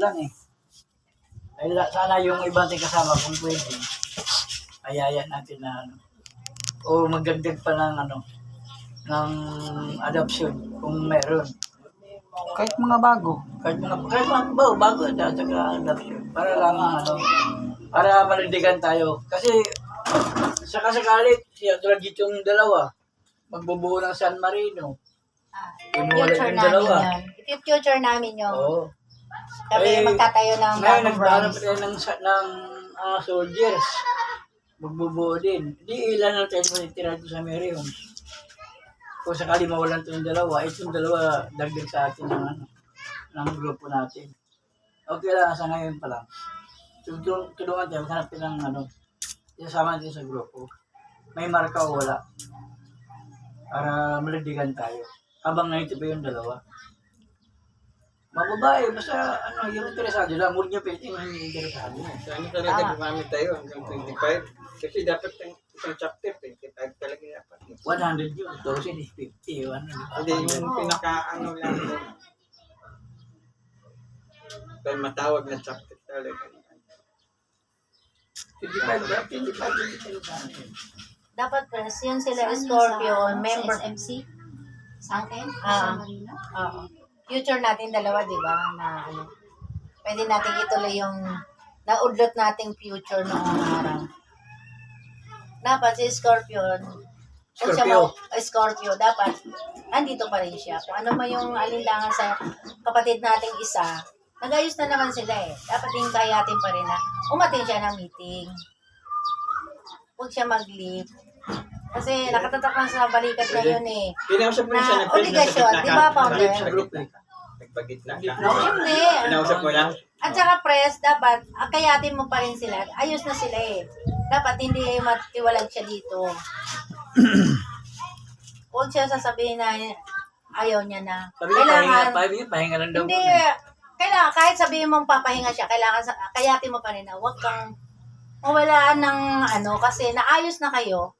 lang eh. Ay, sana yung ibang ating kasama kung pwede. Ayayan natin na ano. O magdagdag pa ng ano, ng adoption kung meron. Kahit mga bago. Kahit mga bago at saka adoption. Para lang ano, para malindigan tayo. Kasi sa kasakali, siya tulad dito yung dalawa, magbubuo ng San Marino. Inuwala Future yung namin dalawa. yun. Future namin yun. Oo. Kami Eh, magtatayo ng Ngayon, bagong nagbahanap branch. tayo ng soldiers. Magbubuo din. Hindi ilan lang tayo matitira dito sa Mary Homes. Kung sakali mawalan ito yung dalawa, itong dalawa dagdag sa atin ng, ano, ng grupo natin. Okay lang, sa ngayon pa lang. Tulungan tayo, hanapin ng ano, isasama natin sa grupo. May marka o wala. Para malindigan tayo. Habang ngayon pa yung dalawa. Mababae, basta ano, yung interesado lang. Huwag niyo pwede yung hindi interesado. Sana talaga dumami tayo hanggang 25. Kasi dapat ang isang chapter, 25 talaga dapat. 100 yun, 1,000 is 50. Ano, Hindi, yung pinaka-ano lang doon. Dahil matawag na chapter talaga. 55 ba? 25 sa akin. Dapat press, yun sila Scorpio, member. Sa SMC? Sa akin? Ah. Sa Marina? Oo. Future natin dalawa, di ba? Na ano, pwede natin ituloy yung naudlot nating future noong araw. Dapat si Scorpion, kung siya Scorpio, dapat andito pa rin siya. Kung ano man yung alinlangan sa kapatid nating isa, nag-ayos na naman sila eh. Dapat yung kayatin pa rin na umatin siya ng meeting. Huwag siya mag-leave. Kasi nakatatak na sa balikat ngayon eh. Kinausap mo Na siya na obligasyon, di ba, Founder? Nagpagitna ka. Hindi. Kinausap mo lang? At saka press, dapat, kayatin mo pa rin sila. Ayos na sila eh. Dapat hindi matiwalag siya dito. Huwag siya sasabihin na ayaw niya na. Sabi niya, pahinga lang daw. Hindi, kailangan, kahit sabihin mong papahinga siya, kailangan, kayatin mo pa rin na huwag kang mawalaan ng ano, kasi naayos na kayo,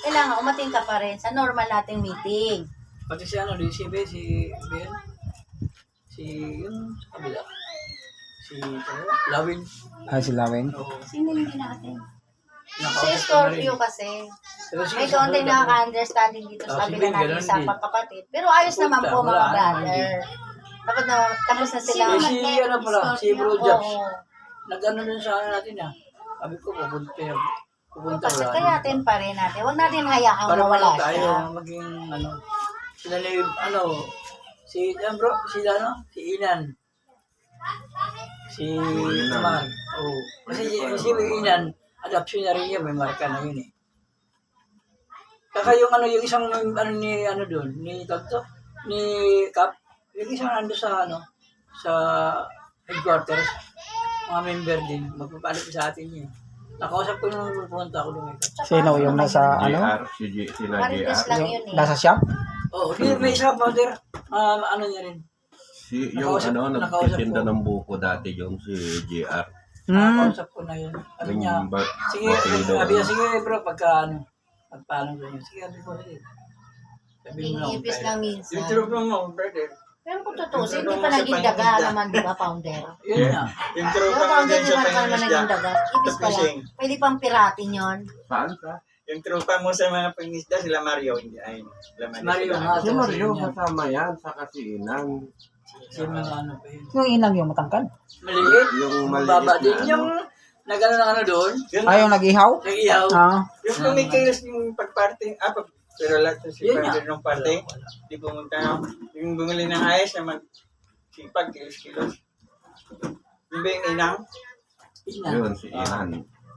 kailangan umating ka pa rin sa normal nating meeting. Pati si ano, si Ben, yung sa kabila. Si Lawin. Si Lawin. Oo. Sino yung natin? Si Scorpio kasi, may kaunting nakaka-understanding dito sa kabila natin sa pagkapatid. Pero ayos naman po mga brother. Dapat na, tapos na sila. Si ano pala, si Bro Jobs. Oo. Nag-ano dun sa ano natin ah. Sabi ko, pupunta Kasi wala. kayatin pa rin natin. Huwag natin hayaang Para mawala wala tayo, siya. maging ano, sila na yung, ano, si Inan. Si Tamar. Oo. Kasi si Inan, adoption na rin yun, may marka na yun eh. Kaka yung ano, yung isang, ano ni, ano doon, ni Toto, ni Cap, yung isang ando sa, ano, sa headquarters, mga member din, magpapalit sa atin yun. Nakausap ko nung pupunta ako doon. Sino yung nasa ano? JR, sila Marites JR. lang yun eh. Nasa shop? Oo, may isa founder, ano niya rin. Yung Nakausap nagtitinda ko. ng buko dati yung si JR. Nakausap ko na yun. Sabi niya, sige, Batido. sabi niya, sige bro, pagka ano, pagpaano ko yun. Sige, sabi ko, sige. Sabihin mo lang. Iipis lang minsan. Yung tropa mo, brother. Pero kung tutusin, hindi pa naging daga naman, di ba, founder? Yun na. Yung Di tropa ba, mo founder, din di sa ba naman naging pangingisda. daga? Ipis pa lang. Fishing. Pwede pang piratin yun. Saan ka? Yung tropa mo sa mga pangingisda, sila Mario. Hindi, ay, sila Mario nga. Si Mario, kasama yan sa kasinan. Si mga ano pa yun. Yung inang yung matangkad. Maliit. Yung maliit Baba na din ano. yung nag-ano ng ano doon. Yun, Yung nag-ihaw? Nag-ihaw. Ah. yung kumikilos yung pagparting, pero lahat si Yun Father nga. ng party, di pumunta na, yung bumili ng ayos naman, sipag, kilos-kilos. Yung ba yung inang? Ina. Yun, si Ian.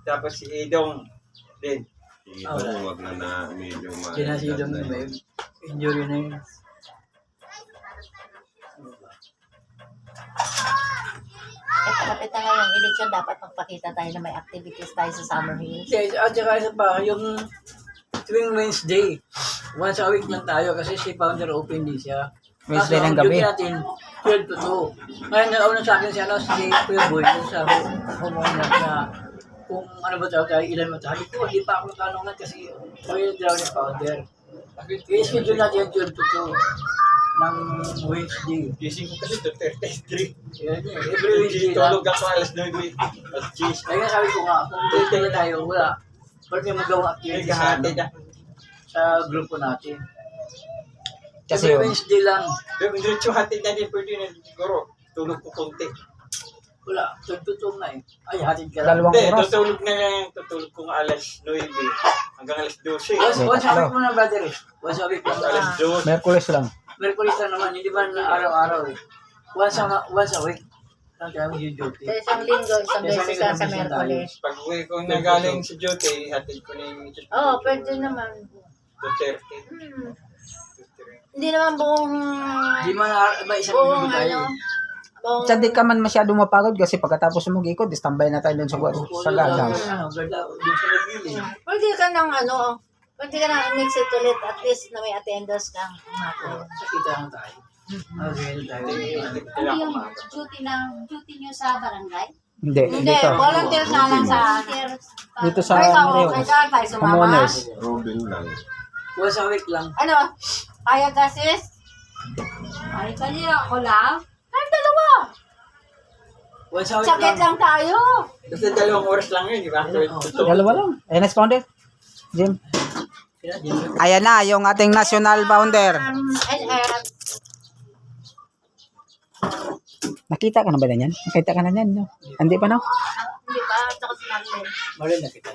Tapos si Idong din. Si Idong, wag na medyo Sinasidong na ba yun? Injury na yun. Kapit na nga yung election, dapat magpakita tayo na may activities tayo sa Summer Hills. Yes, at saka isa pa, yung tuwing Wednesday, once a week lang tayo kasi si founder open din siya. Wednesday Kaso, ng ang gabi. duty natin, 12 to 2. Ngayon, nauna sa akin si, ano, si Kuya Boy, yung sa homeowner na kung ano ba tayo, ilan mo tayo. Sabi ko, hindi pa ako natanungan kasi kami yung draw ni founder. I-schedule natin yung 12 to 2 ng Wednesday. Gising ko kasi 2:33. Yan yun. Every Wednesday lang. Tulog ako alas 9. Alas 10. Kaya nga sabi ko nga, kung Wednesday na tayo, wala. Pwede magawang May activity sa, kahati na. sa grupo natin. Kasi Every yun, Wednesday lang. Pero diretso hatid na din pwede na siguro. Tulog ko konti. Wala. Tututong na eh. Ay, hatid ka lang. dalawang Hindi, oras. tutulog na lang. Tutulog ko nga alas 9 hanggang alas 12. Once a week mo na, brother eh. Once a week lang. Alas 12. Merkules lang. Merkulis lang naman, hindi ba na araw-araw eh. Once a week. Lang tayo mag-duty. Sa isang linggo, isang beses lang sa Merkulis. Pag uwi ko na galing sa duty, hatid ko na yung Oo, pwede naman. 2:30. Hindi naman buong... Hindi man ba isang buong linggo tayo. ano... Buong... Sa di ka man masyadong mapagod kasi pagkatapos mo mag-ikot, standby na tayo dun sa guardhouse. Ano, ganda, doon sa Magili. Pwede ka nang ano... Pwede ka nang mix it ulit. At least na may attendance kang umato. Sakita lang tayo. Okay, tayo. Ano yung duty nyo sa barangay? Hindi, Hindi, dito. volunteer na lang sa... Dito sa Ay, ikaw, Mareos. kay Carl tayo sumama. Homeowners. Robin lang. Once a week lang. Ano? Kaya ka sis? Ay, kanina ako lang. Ay, dalawa! Once a week Sakit lang tayo! Kasi 2 oras lang yun, di ba? Dalawa lang. Ayan na si founder. Jim. Kaya, di ba? Ayan na, yung ating national founder. Nakita ka na ba na yan? Nakita ka na yan, no? Hindi pa, no? Hindi ba? Tsaka si Marlene. Marin na kita.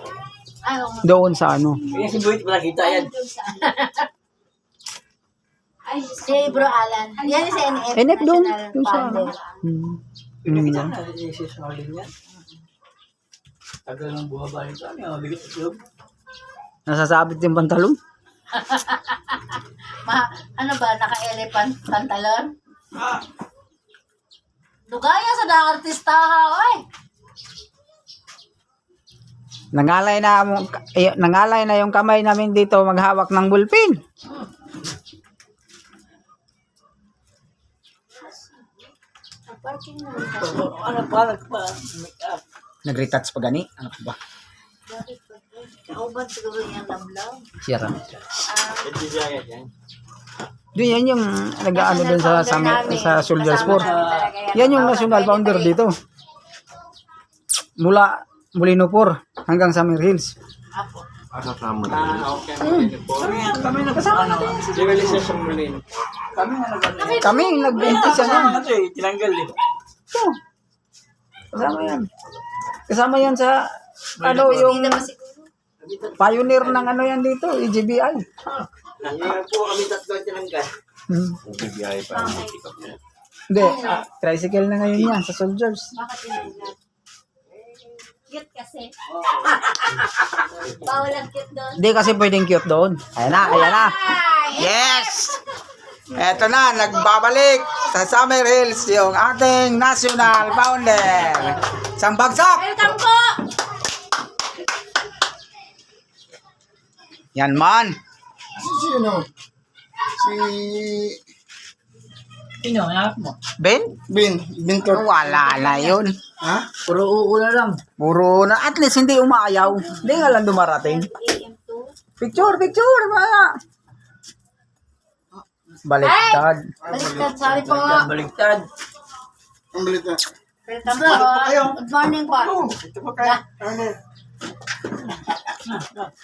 Ay, oo. Doon sa ano. Kaya si Buit wala kita yan. Ay, Si Bro Alan. Yan si NF. NF doon. National Doon sa Founder. Pinakita na, si Marlin yan. Tagal ng buha ba nito? May mabigat sa club. Nasasabit yung pantalon. Ano ba? Naka-elephant pantalon? Dugaya sa na-artista ha, oy! Nangalay na yung kamay namin dito maghawak ng bulpin. Parking na. Ano pa, make up. Nag-retouch pa gani. Ano ba? Kauban siguro yung lamlaw. Siya ram. Hindi jagat yan. Doon yan yung nag-ano doon sa Soldier Sport. Yan yung national founder dito. Mula Molinopor hanggang Summer Hills. Apo. Kasama na yun. Okay. Kami nagkasama. Di ba siya sa mulin? Kami nga nag-ano. Kami yung nag-umpisa Kasama yan. nga ito eh, tinanggal eh. Ito. Kasama yan. Kasama yan sa ano yung Hindi naman siguro. pioneer ng ano yan dito, EGBI. Yan po kami tatlo tinanggal. BBI pa yung pick-up niya. Hindi, tricycle na ngayon yan sa Soldiers. bakit tinanggal? Cute kasi. Bawal ang cute doon. Hindi kasi pwedeng cute doon. Ayan na, ayan na. Yes! Eto na, nagbabalik sa Summer Hills yung ating national founder. Isang bagsak! Welcome po! Yan man. Sino? Si Sino, anak mo? Ben? Bintor. Wala na yun. Ha? Puro uuna lang. Puro na, at least hindi umaayaw. Hindi nga lang dumarating. AM2. Picture, picture! Mga. Baliktad. Baliktad, sorry po. Baligtad. Ang balita. Welcome po. Good morning po. Ito pa kayo.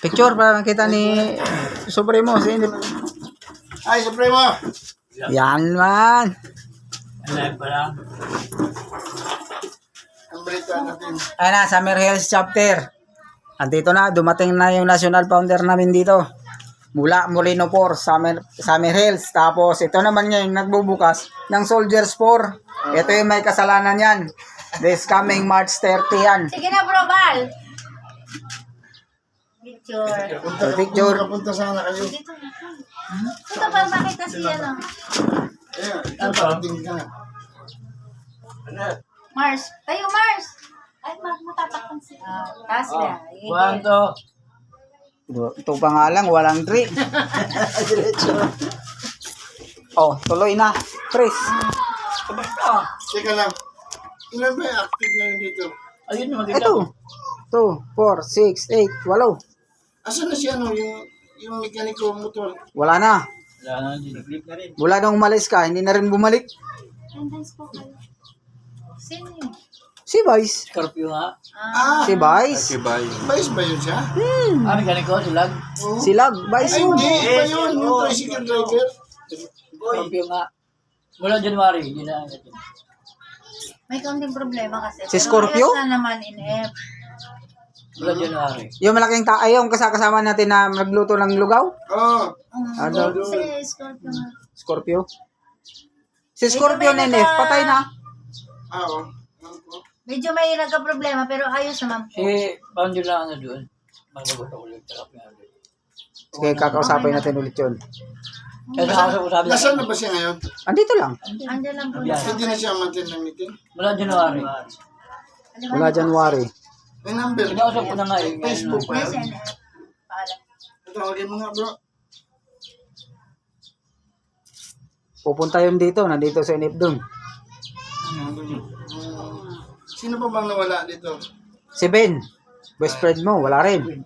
Picture para makita ni Supremo. Ay, Supremo! Yan man. Alive pa lang. Ang balita natin. Ayan na, Summer Hills chapter. Andito na, dumating na yung national founder namin dito. Mula Molinopor, Summer Hills. Tapos ito naman ngayon nagbubukas ng Soldiers 4. Ito yung may kasalanan yan. This coming March 30 yan. Sige na, Bro Val. Picture. Picture. Punta sana kayo. Ito pa, makita siya lang. Ayan, parating ka na. Mars. Tayo, Mars. Ay, matatakpan siya. Taas na. Buwan to. Ito pa nga lang, walang drink. Oh, tuloy na. Chris. Teka lang. Ilan ba yung active na yun dito? Ayun, maganda. Ito. 2, 4, 6, 8, 8. Asan na si ano, yung mekaniko motor? Wala na. Wala na, diniglig na rin. Mula nung umalis ka, hindi na rin bumalik. Attendance po kayo. Sino yun? Si Vice. Scorpio nga. Si Vice. Si Bay. Bayos ba yun siya? Ano galing ko? Silag? Si Lag. Vice Ay, yun. hindi. Iba yun. Yung tricycle driver. Scorpio nga. Mula January, yun na. May kaunting problema kasi. Si Scorpio? Pero ayos na naman in F. Mula January. Yung malaking yung kasama natin na nagluto ng lugaw. Oo. Ano? Si Scorpio nga. Scorpio. Si Scorpio Medyo may Nenef, patay na. Oo. Medyo may nagka-problema pero ayos naman po. Si Paundyo lang ano doon. Magbagot ako ulit. Sarap nga doon. Sige, kakausapin natin ulit yun. Kaya sa ako sabi Nasaan na ba siya ngayon? Andito lang. Andiyan lang po. Yan. Hindi na siya matin ng meeting. Mula January. Mula January. May number. Kinausap ko na nga eh. Facebook pa Yes, yun. NF. Paalam. Tawagin mo nga bro. Pupunta yun dito. Nandito sa NF doon. Sino pa bang nawala dito? Si Ben. Best friend mo. Wala rin.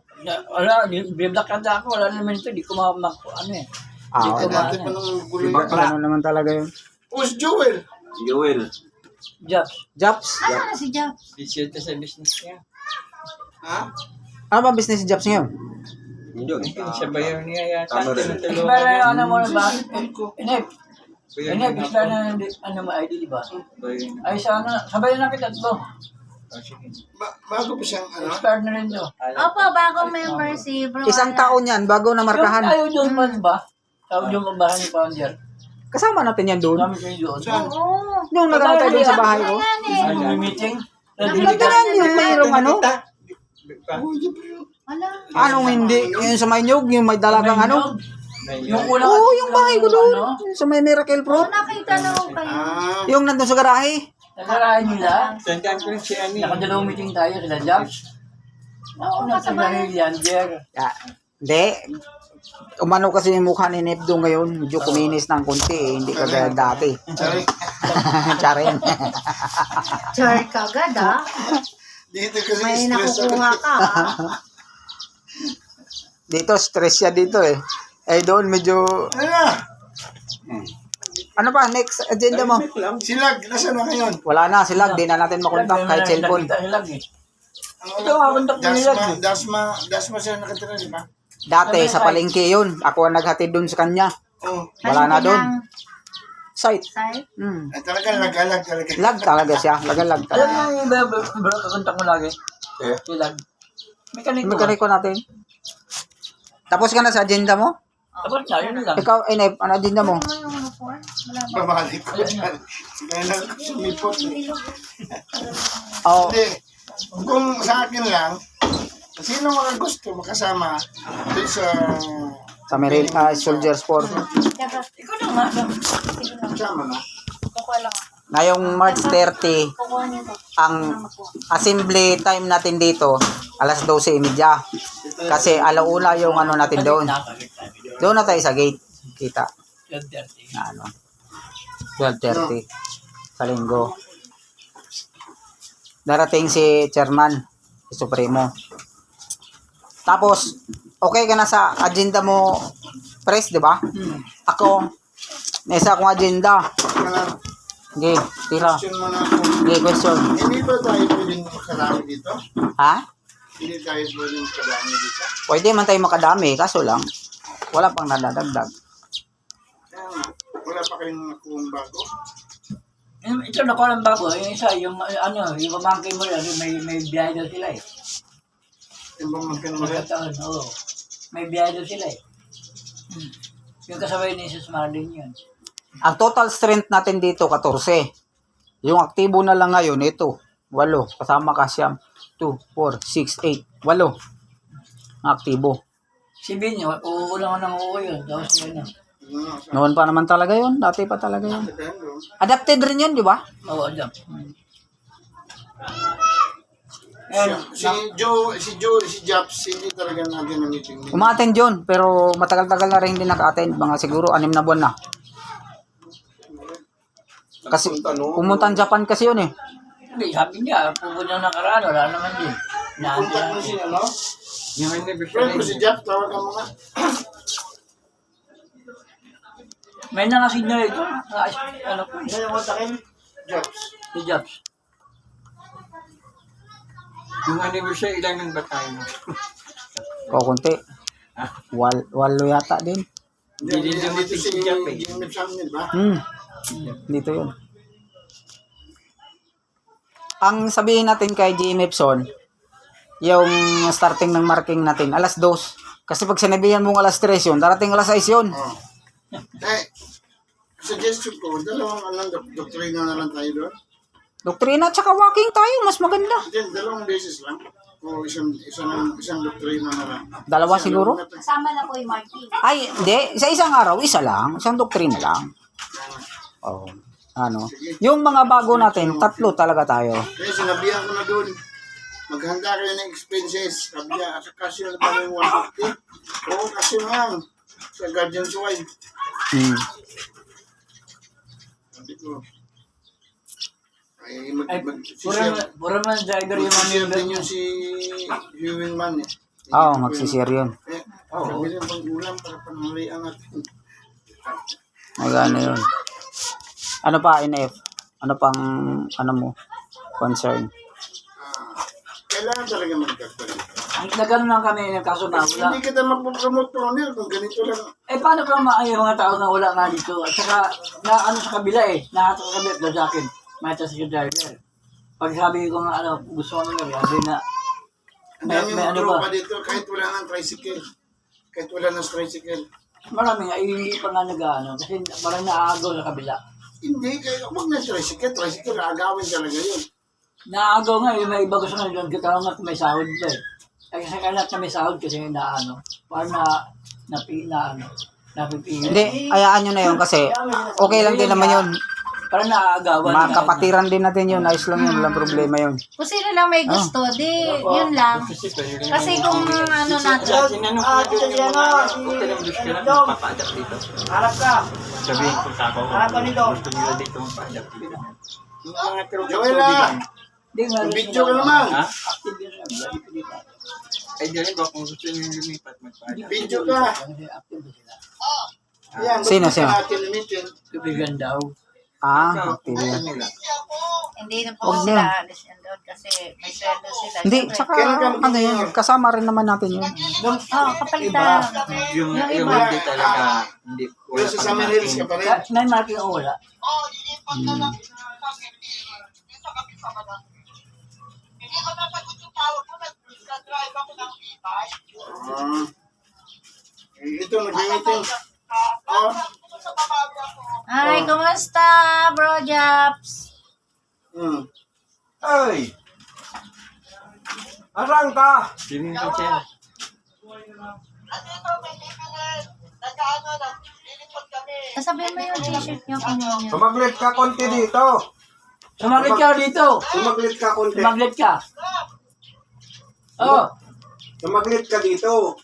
Wala, biblock kanta ako. Wala naman ito. Di ko ano eh. Ah, Ay, Ito dati ba, pa nung gulo Iba yun. ka. ano naman talaga yun. Who's Joel? Joel. Jobs. Jobs. Nasaan na si Jack? Disyote sa business niya. Ha? Ano ba business ni Jobs ngayon? Yun. Siya bayaw niya yata. Tama rin. Tinutulungan Pero niya. ano mo na ba? Inep. Bayaw Inep, niya isa ako. na ano mo ID, di ba? Bayaw niya. Ay, sana. Sabay na kita ito. Oh, sige. Bago pa siyang ano? Expired na rin to. Opo, bagong member si Bro. Isang taon yan bago na Yung markahan. ayaw doon man ba? Ayaw doon magbahan ni Pounder. Kasama natin yan doon. Kami kayo doon. Saan? Oo. Yung nag-aantay doon sa bahay ko. Yan eh. Ay, may meeting. Nagdaan yung mayroong ano. Wala. Anong hindi? Yung sa Maynyog, yung may dalagang ano. Yung unang Oo, yung bahay ko doon. Ano? Sa may Miracle Oo, Fruit. nakita na ko kayo. Ah. Yung nandun sa garahe. Nagkarahan nila. Tandaan ko rin si Ani. Nakadalawang meeting tayo sila Jobs. Nauna sa kasabay. Leander. Hindi. Umano kasi yung mukha ni Nepdo ngayon. Medyo kuminis ng konti eh. Hindi kagaya dati. Sorry. Charin. Char ka agad ah. Dito kasi May stress ako. nakukuha ka ah. Dito, stress siya dito eh. Eh doon medyo... Ano na? Ano pa? Next agenda mo? Silag, nasaan na ngayon? Wala na sila. Di na natin makontak kahit cellphone. Ito nga, kontak mo nila. Dasma siya nakatira, di ba? Dati sa palengke yun. Ako ang naghatid doon sa kanya. Oo. Wala na doon. Site. Site? Hmm. Ay, talaga, lag-alag talaga. Lag talaga siya. Lag Alam talaga. mo yung bro, kakontak mo lagi. Ilag. Mekaniko. Mekaniko natin. Tapos ka na sa agenda mo? Tapos na, yun lang. Ikaw, Enep, ano agenda mo? Ano yung report? Wala ba? Babalik ko dyan. Kaya sumipot. Oh, Hindi. Kung sa akin lang, sino mga gusto makasama dun sa Meril, Soldiers 4. Dapat, Ikaw na nga. sige lang. kasama na. Kukuha lang. Ngayong March 30, Kukuha niyo to. ang assembly time natin dito, alas 12:30. Kasi alauna yung ano natin doon. Doon na tayo sa gate. Kita. Na ano. 12:30. Sa linggo. Darating si chairman, si Supremo. Tapos, okay ka na sa agenda mo, press, di ba? Ako, may isa akong agenda. Okay, tira. Question mo na ako. Okay, question. Hindi ba tayo pwedeng makarami dito? Ha? Hindi tayo pwedeng makarami dito? Pwede man tayo makadami, kaso lang, wala pang nadadagdag. Kaya nga, wala pa kayong nakuhang bago. Ito na ko lang bago. Yung isa, yung ano, yung pamangkin mo yan, may biyahe daw sila eh. Yung bang magkano mo rin? Magkataon, oo. May biyahe daw sila eh. Yung kasabay ni Jesus Marlin yun. Ang total strength natin dito, 14. Yung aktibo na lang ngayon, ito, 8. Kasama ka siyam, 2, 4, 6, 8, 8. Ang aktibo. Si Binyo, uulang ko ng oo yun. Tapos yun na. Noon pa naman talaga yun. Dati pa talaga yun. Adapted rin yun, di ba? Oo, adam. Si Japs, hindi talaga natin na meeting. Umattend yun, pero matagal-tagal na rin hindi naka-attend. Mga siguro 6 na buwan na. Kasi pumunta ang Japan kasi yun eh. Hindi, sabi niya, pupunta na nakaraan, wala naman din. Punta mo si ano? Yung hindi Friend ko si Japs, tawagan mo nga. May nangasin na ito. Ano po, Ano yung kontakin? Jobs. si Jobs. Yung anniversary, ilan ng ba tayo? Kukunti. Walo yata din. Hindi din Dito dumating si si Jap eh. Jim Samuel ba? Dito yun. Ang sabihin natin kay Jim Epson, yung starting ng marking natin, alas 2. Kasi pag sinabihan mong alas 3 yun, darating alas 6 yun. Oo. Suggestion ko, dalawang doktrina na lang tayo doon. Doktrina tsaka walking tayo, mas maganda. Then, dalawang beses lang. O isang doktrina na lang. Dalawa siguro? Kasama na po yung Martin. Ay, hindi. Sa isang araw, isa lang. Isang doktrina lang. Oh, ano. Yung mga bago natin, 3 talaga tayo. Kaya sinabihan ko na doon, maghanda kayo ng expenses. Sabi niya, kasyo na ba yung 150? Oo, kasyo nga. Sa Guardian's Wife. Sabi ko, ay Pura man driver yung mga mag-share member din niyo. yung si Viewing Man eh. Oo, magsishare yun. Eh, sabi niya, pang-ulam para panghalian natin. Magano yun. Ano pa, NF? Ano pang, ano mo, concern? Kailangan talaga magkakalit. Ang nagano lang kami ng kaso na wala. Hindi kita mapopromote po nila kung ganito lang. Eh paano ka yung mga tao na wala nga dito? At saka, na ano sa kabila eh. Nakato sa kabila doon sa akin. May sa driver. Pag sabi ko nga ano, gusto ko nang sabi na Ang dami may mga ano tropa ba? dito kahit wala ng tricycle. Kahit wala ng tricycle. Marami nga, hindi pa nga nag-ano. Kasi parang naaagaw sa kabila. Hindi, kaya huwag na tricycle. Tricycle, agawin talaga yun. Naaagaw nga, yung may iba gusto nga doon. Kaya nga may sahod ba eh. Kasi kaya na may sahod kasi na ano. Parang napipili. Hindi, ayaan nyo na yun kasi okay lang din naman yun. Parang naaagawan. Mga kapatiran din natin yun. Ayos lang yun. Walang problema yun. Kung sino lang may gusto, di, yun lang. Kasi kung ano natin, Sinanong ko na doon yung mga okay lang gusto na magpapa-adapt dito. Harap ka! Sabihin ko sa ako, Harap ka nito! gusto nila dito magpa-adapt dito. Yung mga tropa Joella! Hindi nga. Yung video ka naman! Ha? Active yun siya. Ay, dyan ba kung gusto nyo lumipat magpa-adapt? Video ka! Active sila. Ayan, Sino? natin limitin. Tubigan daw. Okay. nila. hindi na po Huwag sila na. alis yan doon kasi may sweldo sila. Hindi, Siyempre. tsaka ano yun, kasama rin naman natin yun. Oh, kapalitan. Yung iba. hindi talaga, hindi, Pero sa Summer Hills ka pa rin. May marking o wala. Ito, nag-meeting. Oh, Ay, kumusta, bro Japs? Ay! Arang ka! Hindi ko siya. Sasabihin mo yung t-shirt niyo kanya. Sumaglit ka konti dito. Sumaglit ka dito! Sumaglit ka konti. Sumaglit ka! Oh! Sumaglit ka dito.